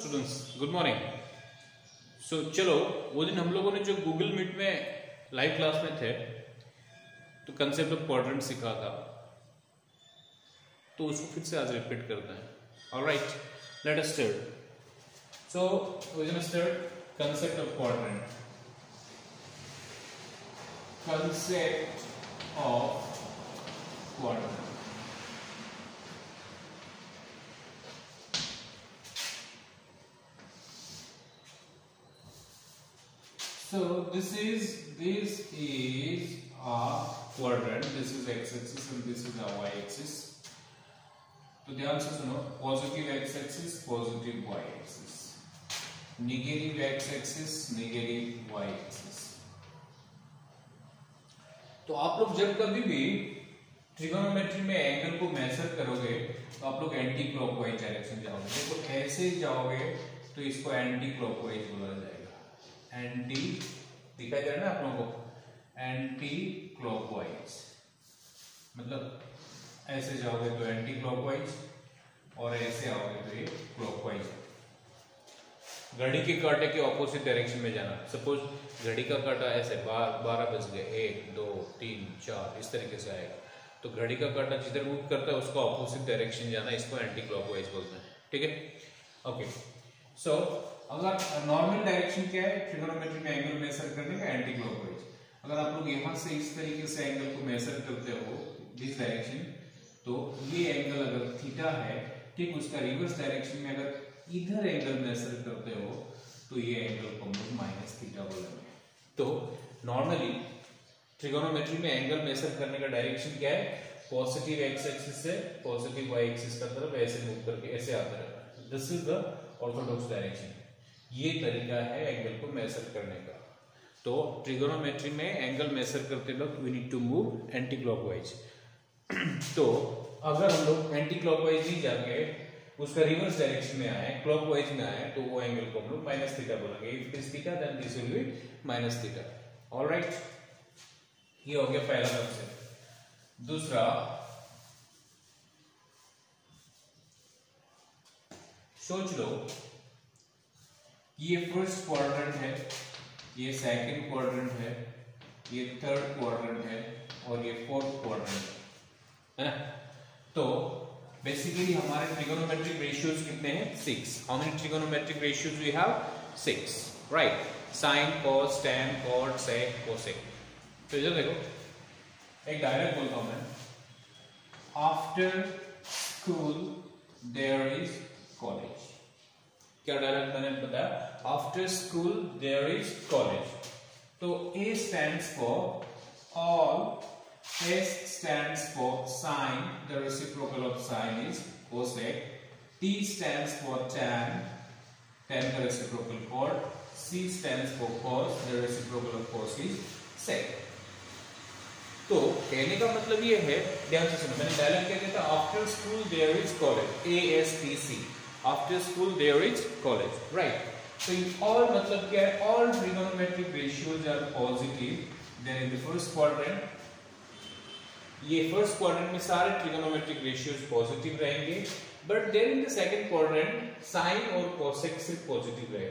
Students, good morning. सो चलो, वो दिन हम लोगों ने जो गूगल मीट में लाइव क्लास में थे तो कंसेप्ट ऑफ क्वाड्रेंट सीखा था, तो उसको फिर से आज रिपीट करते हैं। Alright, let us start. So we gonna start concept of quadrant. Concept of quadrant. So this is a quadrant. This is x-axis and this is a y-axis. तो ध्यान से सुनो, positive x-axis, positive y-axis, negative x-axis, negative y-axis। तो आप लोग जब कभी भी ट्रिगोनोमेट्री में एंगल को मेजर करोगे तो आप लोग एंटी क्लॉकवाइज डायरेक्शन जाओगे। देखो ऐसे जाओगे तो इसको एंटी क्लॉकवाइज बोला जाएगा। एंटी दिखाई दे रहा है ना आप लोगों को, एंटी क्लॉकवाइज मतलब ऐसे जाओगे तो एंटी क्लॉकवाइज और ऐसे आओगे तो ये क्लॉकवाइज। घड़ी के कांटे के ऑपोजिट डायरेक्शन में जाना। सपोज घड़ी का कांटा ऐसे 12 बज गए, 1 2 3 4 इस तरीके से आएगा, तो घड़ी का कांटा जिधर मूव करता है उसका ऑपोजिट डायरेक्शन जाना, इसको एंटी क्लॉकवाइज बोलते हैं। ठीक है, ओके। सो अगर नॉर्मल डायरेक्शन क्या है ट्रिगोनोमेट्री में एंगल मेजर करने का, एंटी क्लॉकवाइज। अगर आप लोग यहां से इस तरीके से एंगल को मेजर करते हो दिस डायरेक्शन, तो ये एंगल अगर थीटा है, ठीक, उसका रिवर्स डायरेक्शन में अगर इधर एंगल मेजर करते हो तो ये एंगल को हम लोग माइनस थीटा बोलेंगे। तो नॉर्मली ट्रिगोनोमेट्री में एंगल मेजर करने का डायरेक्शन क्या है, पॉजिटिव एक्स एक्सिस से पॉजिटिव वाई एक्सिस का तरफ ऐसे मूव करके ऐसे आता रहता है। This is the Orthodox direction. ये तरीका है एंगल को मेजर करने का। तो ट्रिगोनोमेट्री में एंगल मेजर करते वक्त we need to move anti clockwise. तो अगर हम लोग एंटी क्लॉकवाइज नहीं जाके उसका रिवर्स डायरेक्शन में आए, क्लॉकवाइज में आए, तो वो एंगल को हम लोग माइनस थीटा बोलेंगे। If this theta then this will be minus theta. Alright, ये हो गया पहला कंसेप्ट। दूसरा, सोच लो ये फर्स्ट क्वाड्रेंट है, ये सेकंड क्वाड्रेंट है, ये थर्ड क्वाड्रेंट है और ये फोर्थ क्वाड्रेंट है ना। तो बेसिकली हमारे ट्रिगोनोमेट्रिक रेशियोज कितने हैं, 6। How many trigonometric ratios we have, 6, right. Sine, cos, tan, cot, sec, cosec. तो इधर देखो, एक डायलॉग बोलता हूं मैं, after school there is college. क्या डायलॉग मैंने बताया, after school there is college. तो A stands for all, S stands for sine, the reciprocal of sine is cosec, T stands for tan, tan the reciprocal cot, C stands for cos, the reciprocal of cos is sec। तो कहने का मतलब ये है, ध्यान से सुनो, मैंने डायलॉग क्या कहता, after school there is college, ASTC, after school there is college, right. तो इन ऑल मतलब क्या है, all trigonometric ratios are positive there in the first quadrant. ये फर्स्ट क्वाड्रेंट में सारे ट्रिगोनोमेट्रिक रेशियोज पॉजिटिव रहेंगे, but there in the second quadrant sine और cosec सिर्फ पॉजिटिव रहे।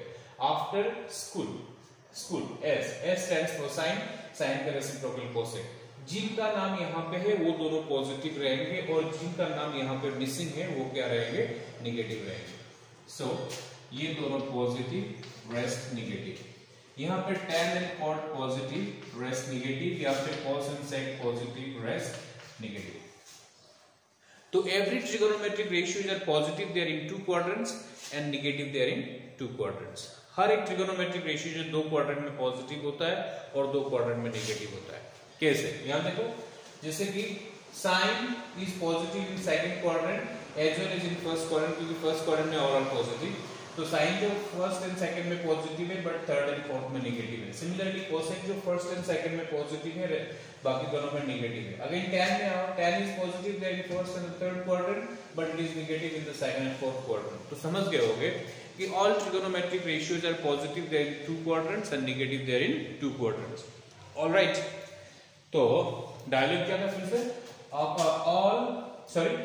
After school, school S stands for sine, sine का reciprocal cosec. जिनका नाम यहाँ पे है वो दोनों पॉजिटिव रहेंगे और जिनका नाम यहाँ पे मिसिंग है वो क्या रहेंगे, नेगेटिव रहेंगे। सो ये दोनों पॉजिटिव, रेस्ट नेगेटिव। यहाँ पे tan and cot positive, rest negative, या फिर cos and sec positive, rest negative. तो every trigonometric ratios are positive there in 2 quadrants and negative there in 2 quadrants. हर एक ट्रिगोनोमेट्रिक रेशियो जो 2 क्वाड्रेंट में positive होता है और 2 क्वाड्रेंट में नेगेटिव होता है। कैसे, यहां देखो, जैसे कि sine is positive in second quadrant as well as in first quadrant, क्योंकि फर्स्ट क्वाड्रेंट में ऑल पॉजिटिव। तो साइन जो फर्स्ट एंड सेकंड में पॉजिटिव है बट थर्ड एंड फोर्थ में नेगेटिव है। सिमिलरली कोसेक जो फर्स्ट एंड सेकंड में पॉजिटिव है, बाकी दोनों में नेगेटिव है। अगेन टैन में आओ, tan is positive there in first and third quadrant but it is negative in the second and fourth quadrant. तो समझ गए होंगे कि all trigonometric ratios are positive there in 2 quadrants and negative there in 2 quadrants. Alright, तो dialogue क्या था फिर से, all sorry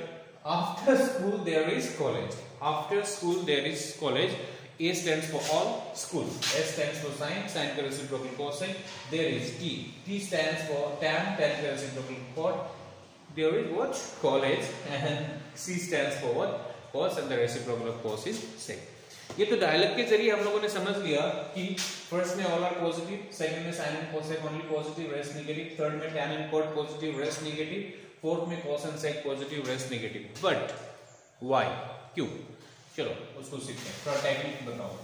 after school there is college, after school there is college. A stands for all, school. S stands for sign, sign का reciprocal cosine. There is T. T stands for tan, tan का reciprocal cot. There is what? College. And C stands for what? Cos, and the reciprocal of cos is sec. ये तो dialogue के जरिए हम लोगों ने समझ लिया कि फर्स्ट में ऑल आर पॉजिटिव, सेकंड में sine and cosec only positive, rest negative, third में tan and cot positive, rest negative, fourth में cos and sec positive, rest negative. But why, क्यों? चलो उसको सीखते हैं. थोड़ा टेक्निक बताओ,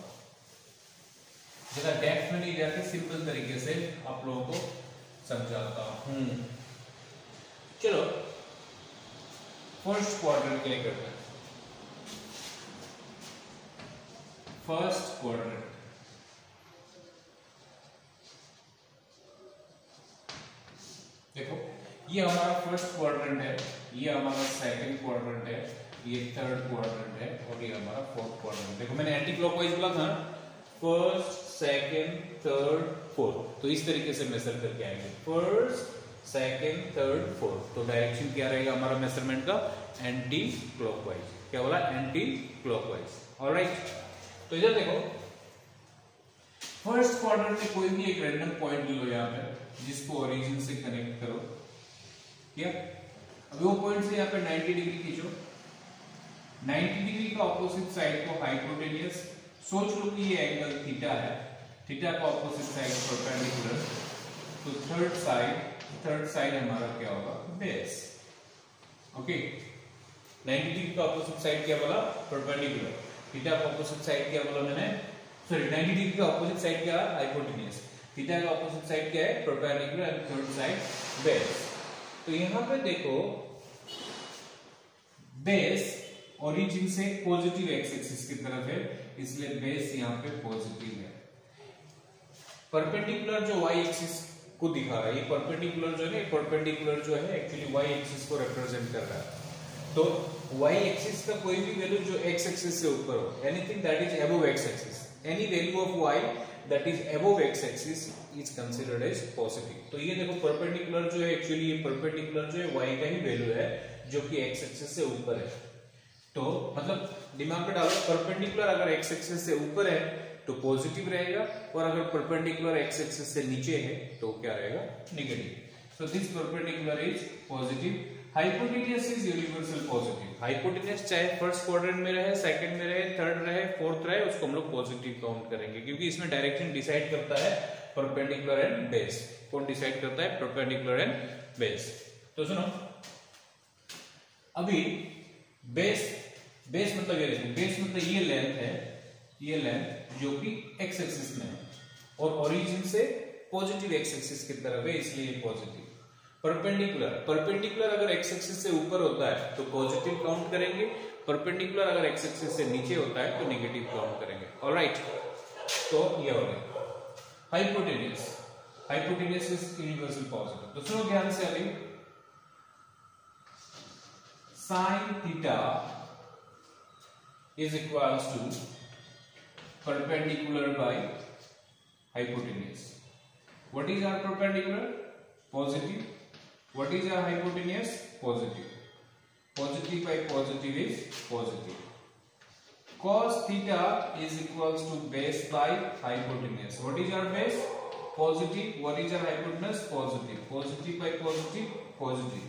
जरा डेप्थ में नहीं जाते, सिंपल तरीके से आप लोगों को समझाता हूं. चलो फर्स्ट क्वाड्रेंट के लिए करते हैं. फर्स्ट क्वाड्रेंट, देखो ये हमारा फर्स्ट क्वाड्रेंट है, ये हमारा सेकंड क्वाड्रेंट है, ये थर्ड क्वाड्रेंट है और ये हमारा फोर्थ क्वाड्रेंट. देखो मैंने एंटी क्लॉकवाइज बोला था, फर्स्ट सेकंड थर्ड फोर्थ, तो इस तरीके से मेजर करके आएंगे. फर्स्ट सेकंड थर्ड फोर्थ, तो डायरेक्शन क्या रहेगा हमारा मेजरमेंट का? Anti clockwise. क्या बोला? Anti clockwise. ऑलराइट, तो इधर देखो फर्स्ट क्वाड्रेंट में कोई भी एक रैंडम पॉइंट लो यहाँ पे, जिसको ओरिजिन से कनेक्ट करो. क्या अभी वो पॉइंट से यहाँ पे 90 डिग्री खींचो. 90 डिग्री का ऑपोजिट साइड को हाइपोटेनियस सोच लो कि ये एंगल थीटा है, थीटा का ऑपोजिट साइड परपेंडिकुलर, तो थर्ड साइड हमारा क्या होगा? बेस. ओके, 90 डिग्री का ऑपोजिट साइड क्या बोला? परपेंडिकुलर. थीटा का ऑपोजिट साइड क्या बोला मैंने? सॉरी, 90 डिग्री का ऑपोजिट साइड क्या है? हाइपोटेनियस. थीटा का ऑपोजिट साइड क्या है? Perpendicular. And third side base. तो यहां पे देखो बेस ओरिजिन से पॉजिटिव एक्स एक्सिस की तरफ है, इसलिए बेस यहाँ पे पॉजिटिव है. परपेंडिकुलर जो y एक्सिस को दिखा रहा है, ये परपेंडिकुलर जो है, परपेंडिकुलर जो है एक्चुअली y एक्सिस को रिप्रेजेंट कर रहा है. तो y एक्सिस का कोई भी वैल्यू जो x एक्सिस से ऊपर हो, anything that is above x axis, any value of y that is above x axis is considered as positive. तो ये देखो परपेंडिकुलर जो है, एक्चुअली ये परपेंडिकुलर जो है y का ही वैल्यू है जो कि x एक्सिस से ऊपर है. तो मतलब दिमाग में डालो, परपेंडिकुलर अगर x एक्सिस से ऊपर है तो पॉजिटिव रहेगा, और अगर परपेंडिकुलर x एक्सिस से नीचे है तो क्या रहेगा? Negative. So this perpendicular is positive. Hypotenuse is universal positive. Hypotenuse चाहे फर्स्ट क्वाड्रेंट में रहे, सेकंड में रहे, थर्ड रहे, फोर्थ रहे, उसको हम लोग पॉजिटिव काउंट करेंगे, क्योंकि इसमें डायरेक्शन डिसाइड करता है परपेंडिकुलर एंड बेस. कौन डिसाइड करता है? Perpendicular and base. तो सुनो, अभी बेस मतलब ये देखो, बेस मतलब ये लेंथ है, ये लेंथ जो कि x एक्सिस में है और ओरिजिन से पॉजिटिव x एक्सिस की तरफ है, इसलिए पॉजिटिव. परपेंडिकुलर अगर x एक्सिस से ऊपर होता है तो पॉजिटिव काउंट करेंगे, परपेंडिकुलर अगर x एक्सिस से नीचे होता है तो नेगेटिव काउंट करेंगे. ऑलराइट, तो ये हो गया hypotenuse. Hypotenuse is universal positive. तो सुनो ध्यान से, अभी sin theta is equals to perpendicular by hypotenuse. What is our perpendicular? Positive. What is our hypotenuse? Positive. Positive by positive is positive. Cos theta is equals to base by hypotenuse. What is our base? Positive. What is our hypotenuse? Positive. Positive by positive, positive.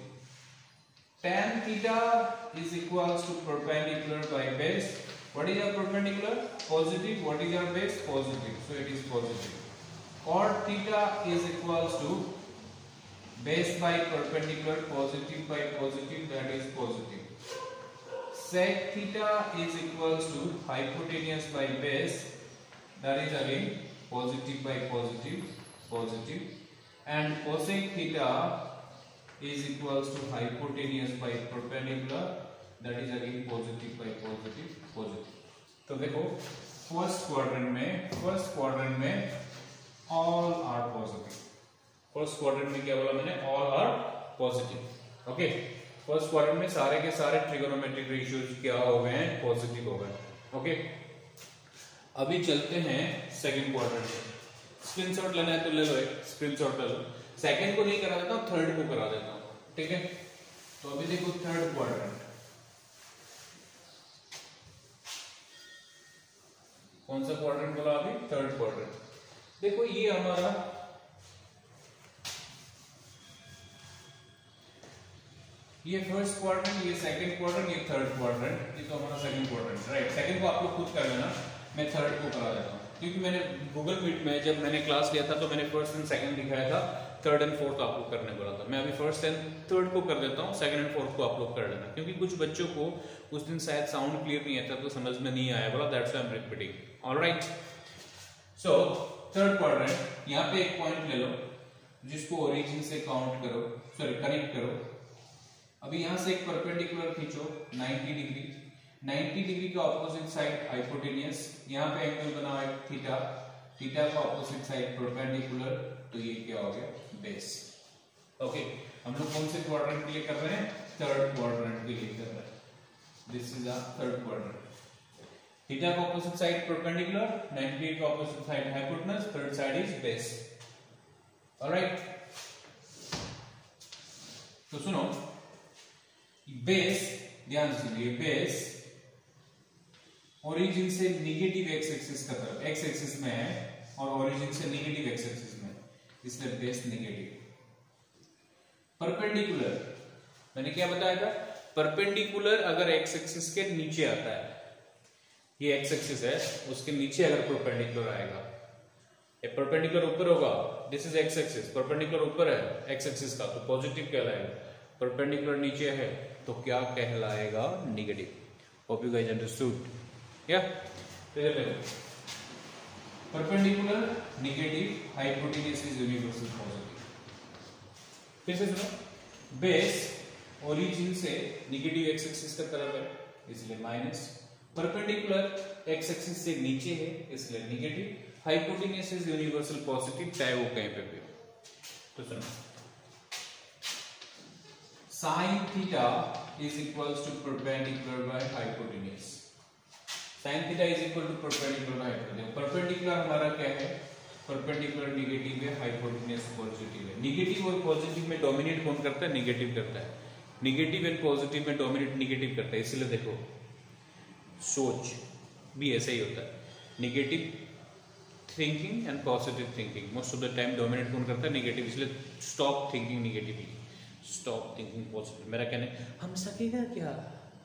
Tan theta is equals to perpendicular by base. What is our perpendicular? Positive. What is our base? Positive. So it is positive. Cot theta is equals to base by perpendicular, positive by positive, that is positive. Sec theta is equals to hypotenuse by base, that is again positive by positive, positive. And cosec theta is equals to hypotenuse by perpendicular, that is again positive by positive, positive. तो देखो first quadrant में all are positive. First quadrant में क्या बोला मैंने? All are positive. Okay, first quadrant में सारे के सारे ट्रिगोनोमेट्रिक रेशियोज क्या हो गए हैं? पॉजिटिव हो गए. ओके, अभी चलते हैं सेकंड क्वाड्रेंट में. स्क्रीनशॉट लेना है तो ले लो, एक स्क्रीनशॉट ले लो. सेकंड को नहीं करा देता हूं, थर्ड को करा देता हूं. ठीक है, तो अभी देखो थर्ड क्वाड्रेंट. कौन सा क्वाड्रेंट बोला अभी? Third quadrant. देखो ये हमारा ये फर्स्ट क्वाड्रेंट, ये सेकंड क्वाड्रेंट, ये थर्ड क्वाड्रेंट, ये तो हमारा सेकंड क्वाड्रेंट, राइट। सेकंड को आप लोग खुद कर लेना, मैं थर्ड को करा देता हूँ, क्योंकि मैंने गूगल मीट में जब मैंने क्लास लिया था तो मैंने फर्स्ट एंड सेकंड दिखाया था, थर्ड एंड फोर्थ आप लोग करने बोला था। मैं अभी फर्स्ट एंड थर्ड को कर देता हूँ, सेकंड एंड फोर्थ को आप लोग कर लेना, क्योंकि कुछ बच्चों को उस दिन शायद साउंड क्लियर नहीं आता तो समझ में नहीं आया बोला, that's why I am repeating. Alright, so third quadrant, यहाँ पे एक पॉइंट ले लो जिसको ओरिजिन से काउंट करो, सॉरी कनेक्ट करो। अभी यहां से एक परपेंडिकुलर खींचो 90 डिग्री, 90 डिग्री का ऑपोजिट साइड हाइपोटेनियस, यहाँ पे एंगल बना हुआ है थीटा, थीटा का ऑपोजिट साइड परपेंडिकुलर, तो ये क्या हो गया? बेस। ओके, हम लोग कौन से क्वाड्रेंट के लिए कर रहे हैं? थर्ड क्वाड्रेंट के लिए कर रहे हैं। This is a third quadrant. Theta का ऑपोजिट साइड परपेंडिकुलर, 90 डिग्री का opposite side hypotenuse, third side is base. Alright, तो सुनो, बेस, ध्यान से सुनिए, बेस ओरिजिन से निगेटिव एक्स एक्सिस का तरफ, एक्स एक्सिस में है और ओरिजिन से निगेटिव एक्स एक्सिस में, इसलिए बेस निगेटिव। परपेंडिकुलर, मैंने क्या बताया था? परपेंडिकुलर अगर एक्स एक्सिस के नीचे आता है, ये एक्स एक्सिस है, उसके नीचे अगर परपेंडिकुलर आएगा, ये परपेंडिकुलर ऊपर होगा, this is x axis, perpendicular ऊपर है एक्स एक्सिस का, तो पॉजिटिव कहलाएगा। परपेंडिकुलर नीचे है तो क्या कहलाएगा? Negative. Hope you guys understood, या? तो ये देखो, perpendicular negative, hypotenuse is universal positive. फिर से सुनो, बेस ओरिजिन से नेगेटिव एक्स एक्सिस का तरफ है, इसलिए माइनस, परपेंडिकुलर एक्स एक्सिस से नीचे है, इसलिए negative, hypotenuse is universal positive, चाहे वो कहीं पे भी हो। तो सुनो, sin theta is equals to perpendicular by hypotenuse। sin theta is equal to perpendicular by hypotenuse। perpendicular हमारा क्या है? perpendicular नेगेटिव है, hypotenuse पॉजिटिव है। नेगेटिव और पॉजिटिव में डोमिनेट कौन करता है? नेगेटिव करता है। नेगेटिव एंड पॉजिटिव में डोमिनेट नेगेटिव करता है, इसलिए देखो सोच भी ऐसा ही होता है। Negative thinking and positive thinking most of the time dominate कौन करता है? नेगेटिव, इसलिए stop thinking negatively, stop thinking positive. मेरा कहना है, हम सकेगा क्या,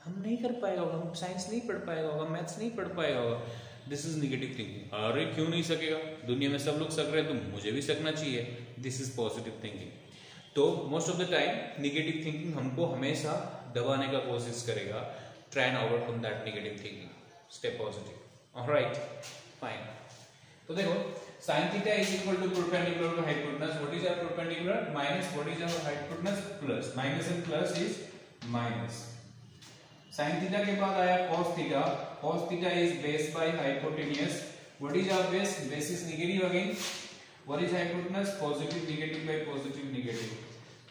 हम नहीं कर पाएगा, हम साइंस नहीं पढ़ पाएगा, हम मैथ्स नहीं पढ़ पाएगा, दिस इज नेगेटिव थिंकिंग। अरे क्यों नहीं सकेगा, दुनिया में सब लोग सक रहे हैं तो मुझे भी सकना चाहिए, दिस इज पॉजिटिव थिंकिंग। तो most of the time negative thinking हमको हमेशा दबाने का कोशिश करेगा, try and overcome that negative thinking, stay positive. Alright, fine. तो देखो, sin theta is equal to perpendicular to hypotenuse. What is our perpendicular? Minus what is our hypotenuse? Plus. Minus and plus is minus. Sin theta के बाद आया cos theta. Cos theta is base by hypotenuse. What is our base? Base is negative again. What is hypotenuse? Positive, negative by positive, negative.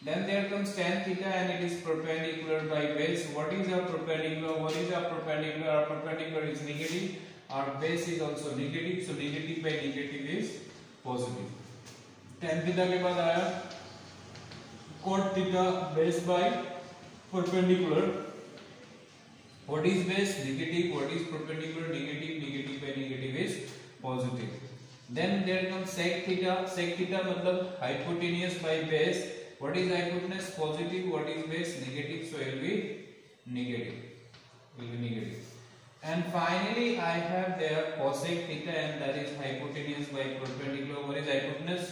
Then there comes tan theta and it is perpendicular by base. What is our perpendicular? What is our perpendicular? Our perpendicular is negative. Our base is also negative, so negative by negative is positive. Tan theta के बाद आया cot theta, base by perpendicular. What is base? Negative. What is perpendicular? Negative. Negative by negative is positive. Then there comes sec theta. Sec theta मतलब hypotenuse by base. What is hypotenuse? Positive. What is base? Negative. So it will be negative. It will be negative. And finally, I have there cosec theta, and that is hypotenuse by perpendicular. What is hypotenuse?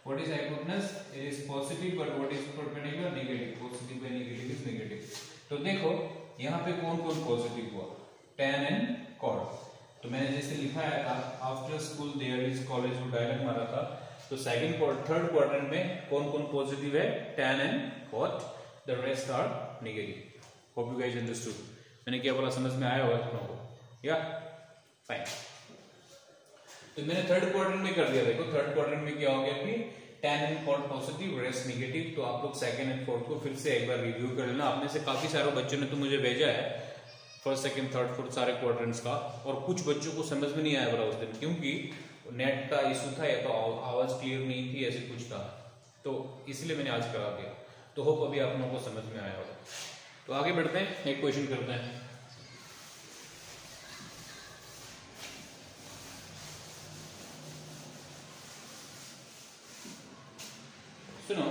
What is hypotenuse? It is positive, but what is perpendicular? Negative. Positive by negative is negative. तो देखो यहाँ पे कौन कौन positive हुआ? tan and cot। तो मैंने जैसे लिखा है after school there is college, वो डायलॉग मारा था, तो थर्ड क्वाड्रेंट में कौन कौन पॉजिटिव है? tan and cot, the rest are negative। Hope you guys understood. मैंने क्या बोला, समझ में आया होगा तुम लोगों को, या? फाइन। तो मैंने थर्ड क्वाड्रेंट में कर दिया। देखो थर्ड क्वाड्रेंट में क्या हो गया कि tan and cot positive, rest negative. तो आप लोग सेकंड एंड फोर्थ को फिर से एक बार रिव्यू कर लेना। आप में से काफी सारे बच्चों ने तो मुझे भेजा है फर्स्ट सेकंड थर्ड फोर्थ सारे क्वाड्रेंट्स का, और कुछ बच्चों को समझ में नहीं आया बोला उस दिन, क्योंकि नेट का इशू था या तो आवाज क्लियर नहीं थी, ऐसे कुछ था, तो इसलिए मैंने आज करा दिया। तो होप अभी आप लोगों को समझ में आया होगा। तो आगे बढ़ते हैं, एक क्वेश्चन करते हैं। सुनो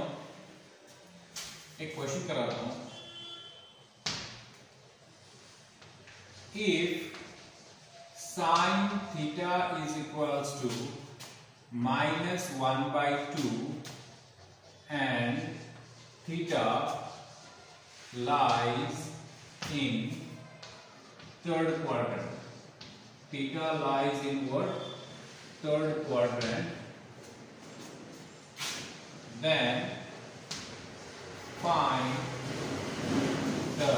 एक क्वेश्चन कराता हूं। If sin theta is equals to -1/2 and theta lies in third quadrant, theta lies in what? Third quadrant, then find the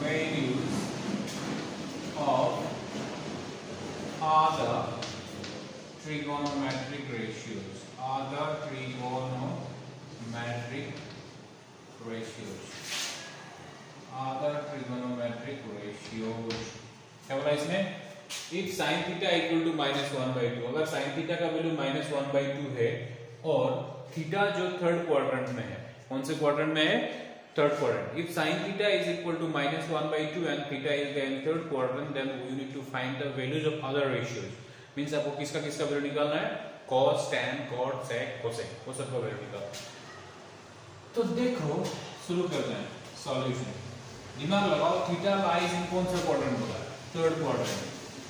values of other trigonometric ratios, other trigonometric ratios, other trigonometric ratios। क्या बोला इसमें? If sin theta equal to -1/2, अगर sin theta का value -1/2 है और theta जो third quadrant में है, कौन से क्वाड्रेंट में है? Third quadrant. If sin theta is equal to -1/2 and theta is in third quadrant, then you need to find the values of other ratios। Means आपको किसका किसका वैल्यू निकालना है? cos, tan, cot, sec, cosec, वो सबका value निकालना। तो देखो शुरू करते हैं सॉल्यूशन। दिमाग लगाओ, थीटा लाइज इन कौन सा क्वाड्रेंट बोला? Third quadrant.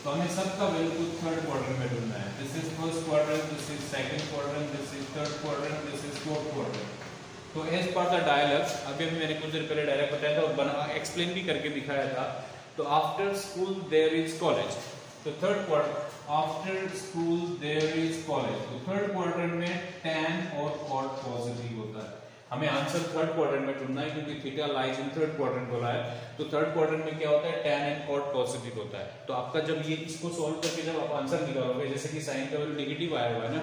तो हमें सबका वैल्यू थर्ड क्वाड्रेंट में ढूंढना है। This is first quadrant, this is second quadrant, this is third quadrant, this is fourth quadrant. तो एज पर द डायलॉग्स, अभी मैंने कुछ देर पहले डायलॉग बताया था और एक्सप्लेन भी करके दिखाया था। तो after school there is college, तो third quadrant, after school there is college, तो थर्ड क्वाड्रेंट में tan और cot पॉजिटिव होता है। हमें आंसर थर्ड क्वाड्रेंट में ढूंढना है क्योंकि theta lies in third quadrant बोला है। तो थर्ड क्वाड्रेंट में क्या होता है? tan एंड cot पॉजिटिव होता है। तो आपका जब ये इसको सॉल्व करके जब आप आंसर निकालोगे, जैसे कि साइन का वैल्यू नेगेटिव आया हुआ है ना,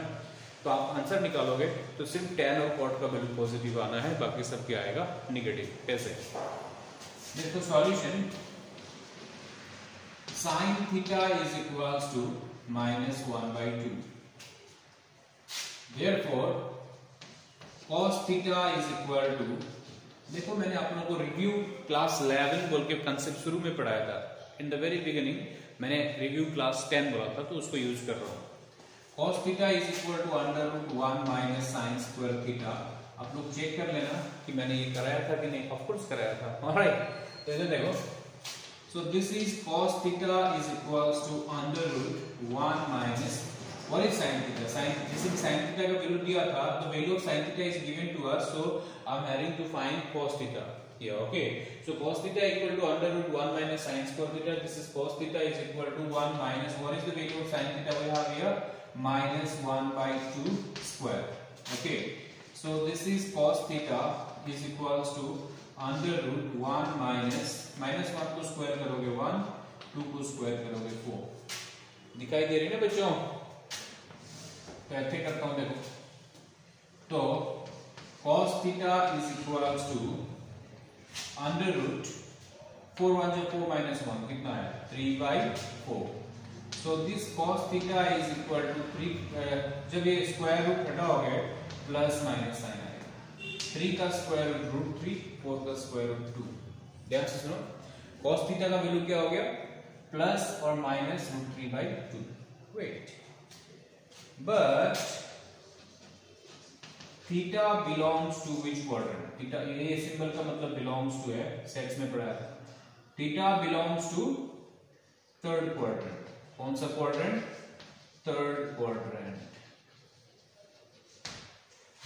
तो आप आंसर निकालोगे तो सिर्फ tan और cot का वैल्यू पॉजिटिव आना है, बाकी सब क्या आएगा? नेगेटिव। कैसे? देखो solution, sin theta is equals to -1/2, therefore cos theta is equal to, देखो मैंने आप लोगों को रिव्यू क्लास 11 बोल के कंसेप्ट शुरू में पढ़ाया था। इन द वेरी बिगिनिंग मैंने रिव्यू क्लास 10 बोला था, तो उसको यूज कर रहा हूँ। cos theta is equal to √1 minus sin square theta। आप लोग चेक कर लेना कि मैंने ये कराया था कि नहीं। ऑफ कोर्स कराया था। ऑलराइट, तो इधर देखो, so this is cos theta is equals to √1 minus, what is sin theta? जैसे sin theta का वैल्यू दिया था, the value of sin theta is given to us, so I'm having to find cos theta here, okay? So cos theta equal to √1 minus sin square theta, this is cos theta is equal to 1 minus, what is the value of sin theta we have here? -1/2 square, okay? So this is cos theta is equals to √1 minus, -1 को square करोगे 1, 2 को square करोगे 4। दिखाई दे रही है ना बच्चों? तो ऐसे करता हूं, देखो, तो cos theta is equals to √4 1 जो 4 -1 कितना है? 3/4। So this cos theta is equal to 3, जब ये स्क्वायर रूट हटाओगे प्लस माइनस साइन आएगा। 3 का स्क्वायर रूट 3, 4 का स्क्वायर रूट 2। ध्यान से सुनो, cos थीटा का वैल्यू क्या हो गया? प्लस और minus √3/2। Wait, but theta belongs to which quadrant? Theta, ये सिंबल का मतलब बिलोंग्स टू है, सेट्स में पढ़ा था। Theta belongs to third quadrant. कौन सा quadrant? Third quadrant.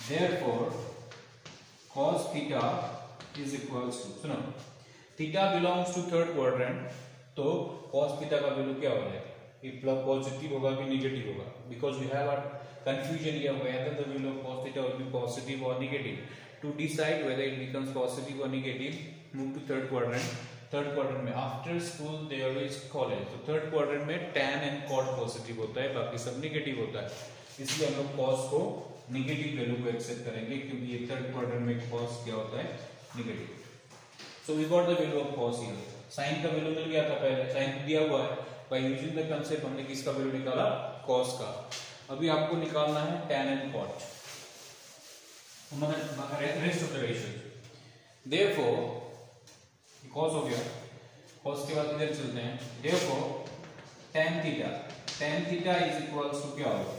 Therefore cos theta is equals to, सुनो, theta belongs to third quadrant, तो cos theta का वैल्यू क्या हो जाएगा? ये पॉजिटिव होगा कि नेगेटिव होगा? Because we have a confusion here whether the value of cos theta will be positive or negative. To decide whether it becomes positive or negative, move to third quadrant. Third quadrant में after school there is college, तो third quadrant में tan and cot positive होता है, बाकी सब negative होता है। इसलिए हम लोग cos को नेगेटिव वैल्यू को एक्सेप्ट करेंगे क्योंकि ये थर्ड क्वाड्रेंट में cos क्या होता है? Negative. So we got the value of cos here. sin का वैल्यू मिल गया था पहले, sin दिया हुआ है, बाय यूजिंग द कांसेप्ट हमने किसका वैल्यू निकाला? cos का। अभी आपको निकालना है tan and cot, rest of the ratio. Therefore cos हो गया, cos के बाद इधर चलते हैं। Therefore tan theta is equals to क्या होगा?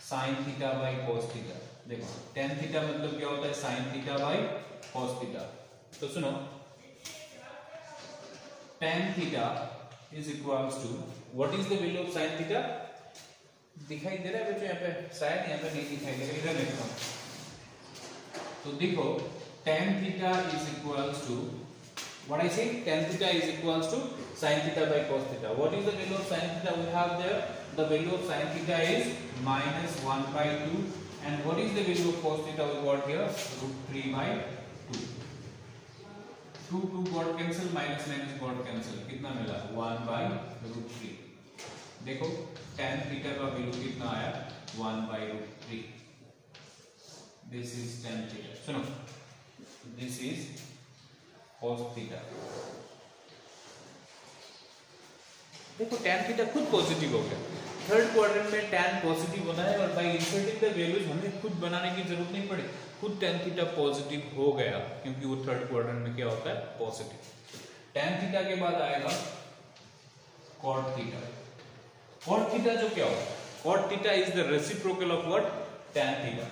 sin theta by cos theta. देखो tan थीटा मतलब क्या होता है sin theta by cos theta. तो सुनो tan theta is equals to what is the value of sin theta. दिखाई दे रहा है बच्चों यहाँ पे, शायद यहाँ पे नहीं दिखाई दे रहा, इधर लिखता हूँ। तो देखो tan theta is equals to what I say, tan theta is equals to sin theta by cos theta. What is the value of sin theta? We have there the value of sin theta is minus 1 by 2, and what is the value of cos theta? We got here root 3 by 2. 2 got cancel, minus got cancel, कितना मिला 1 by root 3। देखो tan theta का value कितना आया 1 by root 3। This is tan theta। सुनो this is cos theta. देखो tan theta खुद positive हो गया, थर्ड क्वाड्रेंट में tan पॉजिटिव होना है और बाय इंसर्टिंग द वैल्यूज हमें खुद बनाने की जरूरत नहीं पड़ी, खुद tan थीटा पॉजिटिव हो गया क्योंकि वो थर्ड क्वाड्रेंट में क्या होता है पॉजिटिव। tan थीटा के बाद आएगा cot थीटा। cot थीटा जो क्या होता है, cot theta is the reciprocal of what tan theta.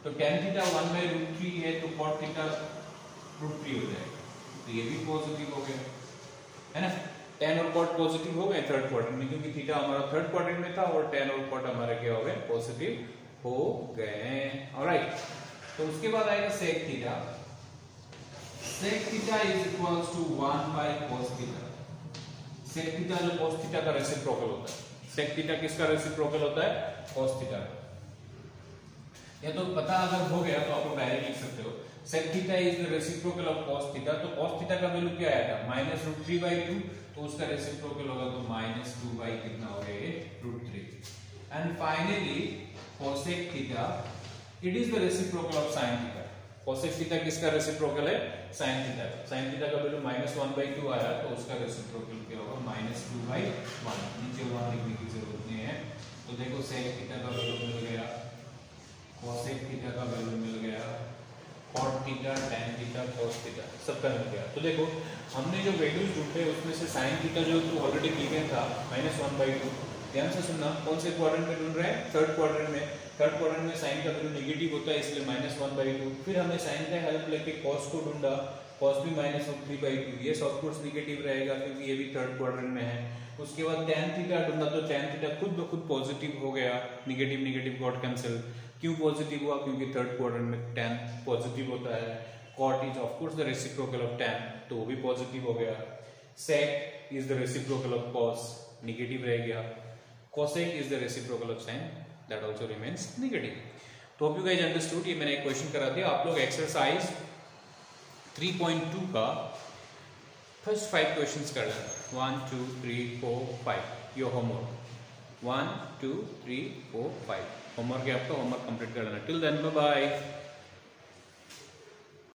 तो tan थीटा 1 by root 3 है तो cot थीटा root 3 हो जाएगा, तो ये भी पॉजिटिव हो गया है ना। tan और cot पॉजिटिव हो गए थर्ड क्वाड्रेंट में क्योंकि थीटा हमारा थर्ड क्वाड्रेंट में था और tan और cot हमारे क्या हो गए पॉजिटिव हो गए। ऑलराइट, तो उसके बाद आएगा sec theta. sec theta is equals to 1 by cos theta. sec theta जो cos थीटा का रेसिप्रोकल होता है, sec थीटा किसका रेसिप्रोकल होता है cos थीटा। ये तो पता अगर हो गया तो आप लोग डायरेक्ट लिख सकते हो sec theta is the reciprocal of cos theta. तो cos थीटा का वैल्यू क्या आया था माइनस रूट 3 बाई 2, तो उसका रेसिप्रोकल होगा तो माइनस 2 बाई कितना हो गया ये root 3। And finally cosec theta it is the reciprocal of sin theta. cosec theta किसका रेसिप्रोकल है sin थीटा का। sin थीटा का वैल्यू माइनस 1 बाई 2 आया तो उसका रेसिप्रोकल क्या होगा माइनस 2 बाई 1। नीचे 1 लिखने की जरूरत नहीं है। तो देखो sec थीटा का वैल्यू मिल गया, cosec थीटा का वैल्यू मिल गया, cot theta, tan theta, cos theta सबका मिल गया। तो देखो हमने जो वैल्यूज ढूंढे उसमें से sin थीटा जो तो ऑलरेडी गिवन था माइनस 1 बाई 2। ध्यान से सुनना, कौन से क्वाड्रेंट में ढूंढ रहे हैं थर्ड क्वाड्रेंट में। थर्ड क्वाड्रेंट में sin का वैल्यू नेगेटिव होता है इसलिए माइनस 1 बाई 2। फिर हमने sin का हेल्प लेके cos को ढूंढा, cos भी माइनस 3 बाई 2, ये ऑफ कोर्स नेगेटिव रहेगा क्योंकि ये भी थर्ड क्वाड्रेंट में है। उसके बाद tan थीटा ढूंढा तो tan थीटा खुद ब खुद पॉजिटिव हो गया, नेगेटिव नेगेटिव गॉट कैंसिल। क्यों पॉजिटिव हुआ क्योंकि थर्ड क्वाड्रेंट में tan पॉजिटिव होता है। cot is of course the reciprocal of tan, तो वो भी पॉजिटिव हो गया। sec is the reciprocal of cos, negative रह गया। cosec is the reciprocal of sin, that also remains negative. तो होप यू गाइस अंडरस्टूड। ये मैंने एक क्वेश्चन करा दिया, आप लोग एक्सरसाइज 3.2 का फर्स्ट 5 क्वेश्चंस कर लेना। 1 2 3 4 5 योर होमवर्क। 1 2 3 4 5 होमवर्क है आपका, होमवर्क कंप्लीट कर लेना। Till then bye bye.